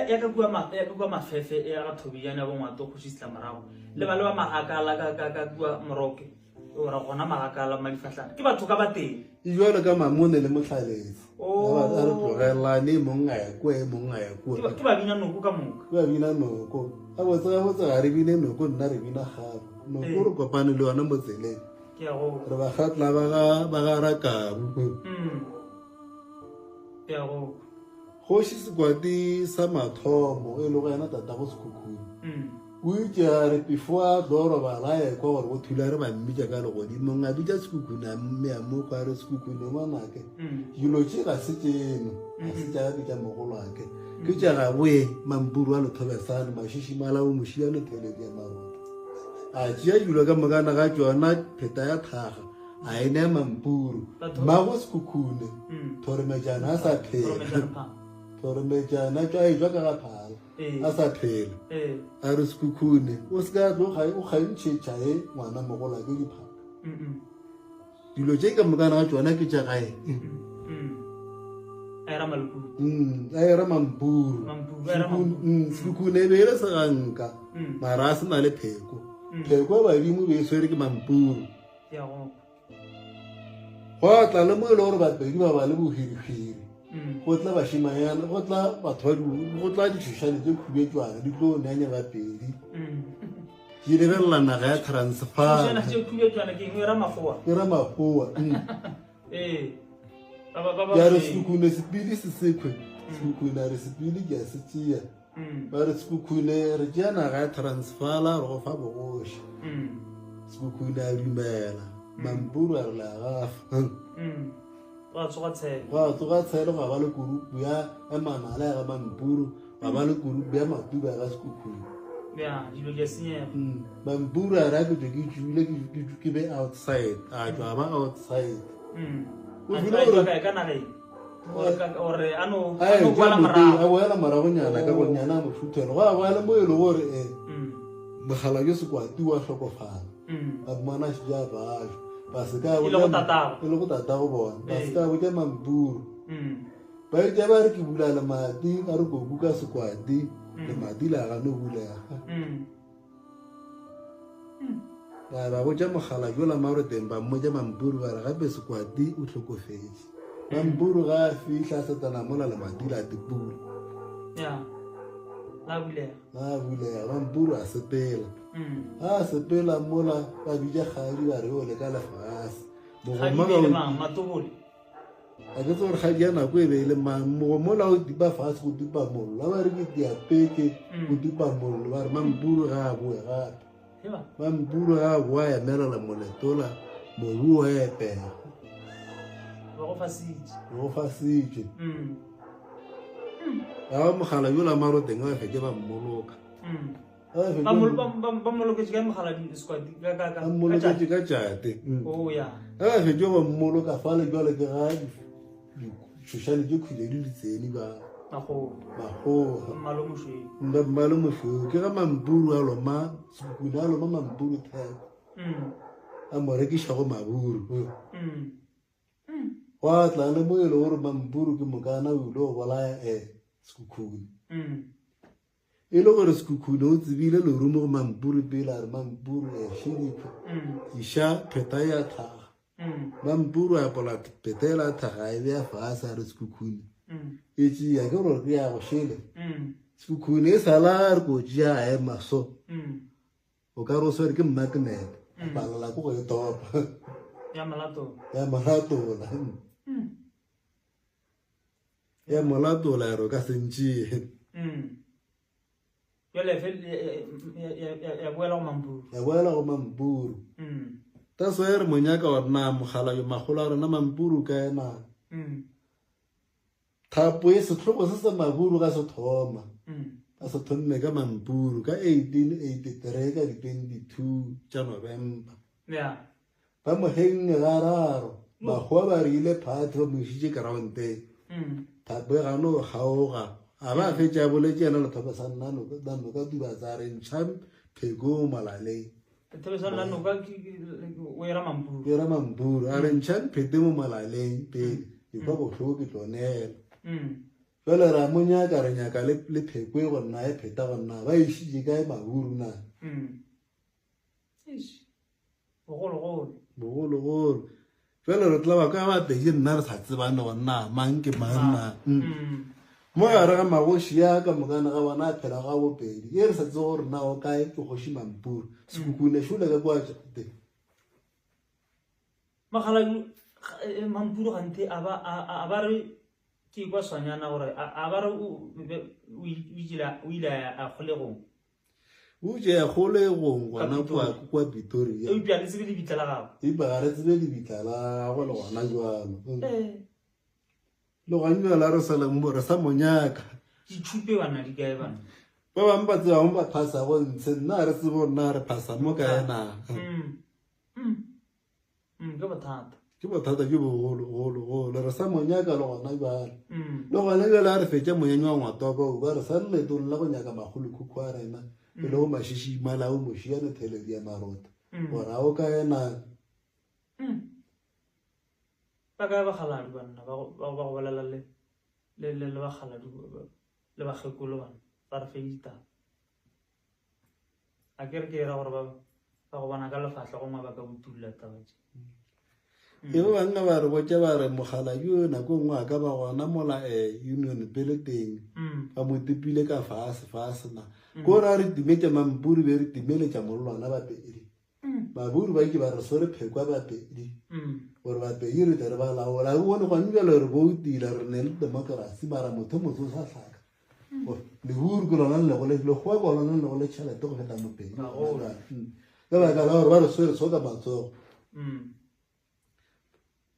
ya ka bua mafefe ya ga thobiyane ya bongwato go sisla marago le ba magakala ka bua moroke ora gona magakala madifatlana ke batho ka bateng jwalo ka mamone le motlhaletse ba re tlogelane monga ya kwe ke ba bina noko ka moka ba bina noko a botse ga re bine noko nna re bina gape noko re kopane le yona mo tseleng ke go re ba gatla ba ga rakabu ke go Hoshi Squati Samatomo, Elogana Tatavos Cuckoo. Which are before Dora Valaya cover what you learn and Mijagalo, Monga just Cuckuna, Mea Mukaris Cuckoo, no manake. You know, check a city in Sita Mogolake. Kuchara way, Mamburu Tovasan, Mashishimala, Mushiano Telegram. I cheer you look at Magana Gajo, not Petaya Taha. I name Mamburu. Mavos Cuckoo, Tormejana Sate. Tormeja na twa e jwa ka gaphalo a sa phele a re skukune o ska tlo ga o gantšhetša e ngwana mogola ke diphato dilo tše ka mokana ga tsona ke tša gae a era mampuru skukune e be e le seganka mara a se na le pheko pheko badimo be e swere ke mampuru go a tla le mo e le gore bapedi ba ba le bohirihiri go tla bashimanyana go tla batho go tla ditšhošane tse khubetswana di tlo neanya bapedi ke lebelela naga ya transfer e ra magoa ya re sekukune sepili se sekwe sekukune a re sepili ke a se tšea ba re sekukune re tšea naga ya transfala re go fa bogoši sekukune a dumela mampuru a re le agafa wa tsoga tshelo ga ba le kurupu ya manala ya ga mampuru ga ba le kurupu ya matuba ya ga sekukune mampuru a re a ketso ke jule ke be outside a tšwa ba outside a boela maragonyana ka gonyana a mofuthelo go a boele mo e le gore mogala ke sekwati wa tlhokofala a bomana ja bajo e le go tatago bona ba se ka botja mampuru ba itse ba re ke bula le mati ka re kobu ka sekwati le mati la ga no bulega ba botja mogala jola maro teng ba mmoja mampuru ba re gape sekwati o tlhokofetse mampuru ga a fitlha setana mola le mati la dipula la bulega mampuru a sepela a sepela mola ba bija kgadi ba re o le ka lefase a ke tsore kgadi ya nako e be e le mang mogo mola o dipa fase go dipa mollo a ba re ke diapeke go dipa mollo ba re mampuru ga a boe gape mampuru ga a boa ya melela moletola mobu wa epega go fasitše ga mogala yola maro teng a feke ba mmoloka mmoloketse ka tšate a fetše ba mmoloka fale jale ke ga ditšhošane tše khwile di ditseni ba mmalo mošweu ke ga mampuru a loma sekukune a loma mampuru theko a mo rekišago maburu go a tla le mo e le gore mampuru ke mokana o ile go bolaya sekukune e le gore sekukune o tsebile lerumo go mampuru pele a re mampuru šedipho iša pheta ya tlhaga mampuru a pola pheta ela tlhaga e beya fase a re sekukune e tšea ke gore ke ya go šele sekukune e sala re ko tšea a ema so o ka re o swere ke magnet a palela ko go e topa ya malatola ya molatola ya ro ka sentšee ya boela go mampuru ta so e re monyaka wa na mogala yo magolo a rona mampuru ka ena thapo e setlhogo se se maburu ka se thoma a se thonne ka mampuru ka 1883 ka di 22 tša November ba moheng ga raro magoa ba rile phate ba mošitše keraonteng thapo e gano kgaoga a ba fetša boletse ena lethope sa nnano ka tuba tsa re ntšha pheko malaleng e ra mampuru a re ntšha phete mo malaleng pele e kwa botlhoko ke tlonela fela ra mo nyaka re nyaka le phekwe go nna e pheta go nna ba ishije kae maburu na bogologolo fela re tla ba ka ba pedi nna re sa tsebane go nna mang ke manna mo gare ga magoši ya ka mokana ga bona a phela ga bopedi e re sa tse gore na o kae ke kgoši mampuru sekukune šole ka kwa teng mampuru gante a ba re ke kwa swanyana gore a ba re o ile a kgolegong o je ya kgolegong gona kwa Pretoria eupša le tsebe lebitla la gago ipa re tsebe lebitla la gago le gona jalo le gona la re salang mo re sa monyaka dithupe bana di kae bana ba bang ba tseba ba phasa go ntshe nna re tsebo nna re phasa mo ka ena ke bothata ke bogolo re sa monyaka le gona jalo le gona jalo a re fetša monyenyo wa ngwatobo ba re sa letong la go nyaka magolo khukhu a rena e le go mašišima la o mošiane theledi ya marota gore a o ka ena ba kae bagaladi banna ba go bolela le bagaladi le bagekolo bana ba re feditaba a kere ke era gore ba go bona ka lefatlha go ngwe ba ka botulla tabatse e ba banga ba re botša ba re mogala yo nako nngwe a ka ba gona mola union pele teng ba mo tepile ka fase na ko re a re timetša mampuru be re timeletša molelwana bapedi maburu ba ke ba re so re phekwa bapedi gore bapedi re tle re ba laola re bone gone bjalo re boutila re ne le democracy mara motho motho o sa tlhaka leburu ke lona legwa ko lona le go le tšhelete go feta mopedi ka baka la gore ba re so re soka matsogo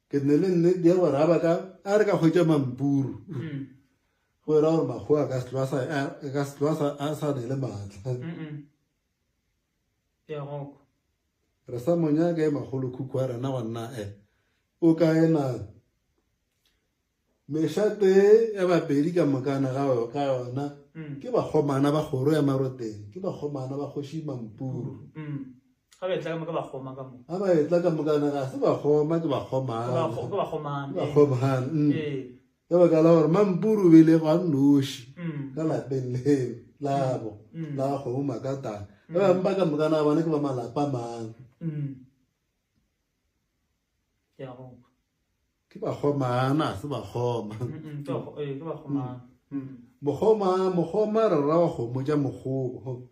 ke ne le nnete ya gore a re ka kgwetša mampuru go era gore makgowa a ka se tloa a sa ne le maatla re sa monyaka e magolo khukhu a rena gonna o ka ena mešate ya bapedi ka mokana ka yona ke bakgomana ba kgoro ya maroteng ke bakgomana ba kgoši mampuru ga ba etla ka mokana ga se bakgoma ke bakgomana ka baka la gore mampuru bele gwa nnoši ka lapeng leo labo la kgomo makatana ba bang ba ka mokana ga bone ke ba malapa mang ke bakgomana se bakgoma mokgoma re ra wa kgomo tša mokgobo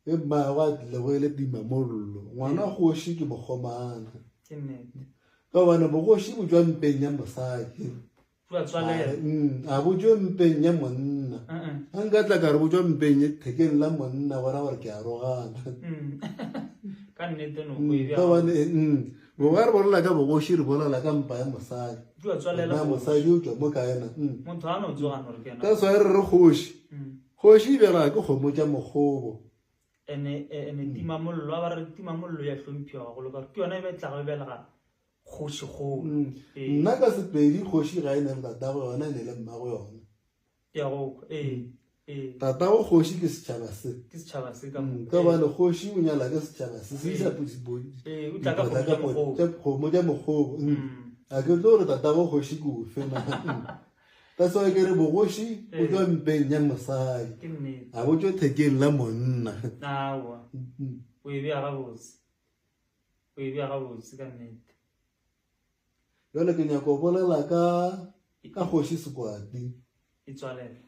e mmago a tlilego e le timamollo ngwana kgoši ke mokgomana ka bone bogoši bo jwa mpeng ya mosadi a bo jwa mpeng ya monna a nka tla ka re bo jwa mpeng thekeng la monna gona gore ke a rogana ka bone bo ga re bolela ka bogoši re bolela ka mpa ya mosadi na mosadi o tswa mo ka ena ka swae re re kgoši bjala ke kgomo tša mokgobo ene timamollo a ba re timamollo ya hlomphiwa gagolo ka ke yona e betlago e belega kgoši nna ka sepedi kgoši ga e ne le tatago yona e ne le mmago yona tatago kgoši ke setšhaba se ka bane kgoši o nyala ke setšhaba se se isa kgomo tša mokgobo a ke tlo gore tatago kgoši ke ofena ka soa ke re bogoši o tšwa mpeng ya mosadi a bo tšwa thekeng la monna o e bea gabotse ka nnete jale ke nyako bolela ka kgoši Sekwati e tswalela